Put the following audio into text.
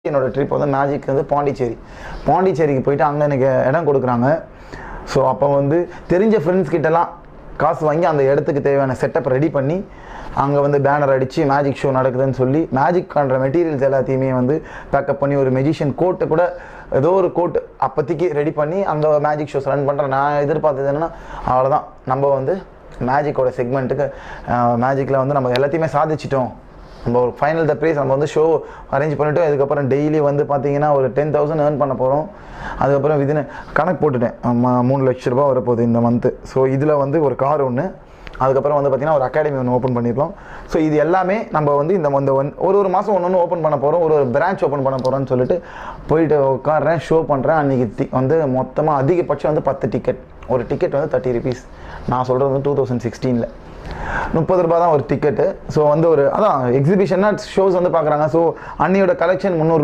என்னோட ட்ரிப் வந்து மேஜிக் வந்து பாண்டிச்சேரிக்கு போயிட்டு அங்கே எனக்கு இடம் கொடுக்குறாங்க. ஸோ அப்போ வந்து தெரிஞ்ச ஃப்ரெண்ட்ஸ் கிட்டலாம் காசு வாங்கி அந்த இடத்துக்கு தேவையான செட்டப் ரெடி பண்ணி அங்கே வந்து பேனர் அடித்து மேஜிக் ஷோ நடக்குதுன்னு சொல்லி மேஜிக் பண்ணுற மெட்டீரியல்ஸ் எல்லாத்தையுமே வந்து பேக்கப் பண்ணி ஒரு மெஜிஷியன் கோட்டு கூட ஏதோ ஒரு கோட்டு அப்போதைக்கு ரெடி பண்ணி அந்த மேஜிக் ஷோஸ் ரன் பண்ணுறேன். நான் எதிர்பார்த்தது என்னென்னா அவ்வளோதான், நம்ம வந்து மேஜிக்கோட செக்மெண்ட்டுக்கு மேஜிக்கில் வந்து நம்ம எல்லாத்தையுமே சாதிச்சிட்டோம். நம்ம ஒரு ஃபைனல் த ப்ரைஸ் நம்ம வந்து ஷோ அரேஞ்ச் பண்ணிவிட்டோம். அதுக்கப்புறம் டெய்லி வந்து பார்த்தீங்கன்னா ஒரு 10,000 ஏர்ன் பண்ண போகிறோம். அதுக்கப்புறம் விதின் கணக்கு போட்டுட்டேன், 3 லட்ச ரூபா வரப்போகுது இந்த மந்த்து. ஸோ இதில் வந்து ஒரு கார் ஒன்று, அதுக்கப்புறம் வந்து பார்த்திங்கன்னா ஒரு அகாடமி ஒன்று ஓப்பன் பண்ணிடலாம். ஸோ இது எல்லாமே நம்ம வந்து இந்த ஒரு மாதம் ஒன்று ஓப்பன் பண்ண போகிறோம், ஒரு பிரான்ச் ஓப்பன் பண்ண போகிறோன்னு சொல்லிட்டு போயிட்டு உட்காடுறேன், ஷோ பண்ணுறேன். அன்றைக்கி வந்து மொத்தமாக அதிகபட்சம் வந்து 10 டிக்கெட். ஒரு டிக்கெட் வந்து 30 rupees. நான் சொல்கிறது வந்து 2016 30 ரூபா தான் ஒரு டிக்கெட்டு. ஸோ வந்து ஒரு அதான் எக்ஸிபிஷன்னா ஷோஸ் வந்து பார்க்குறாங்க. ஸோ அன்னியோட கலெக்ஷன் 300 ரூபாய்.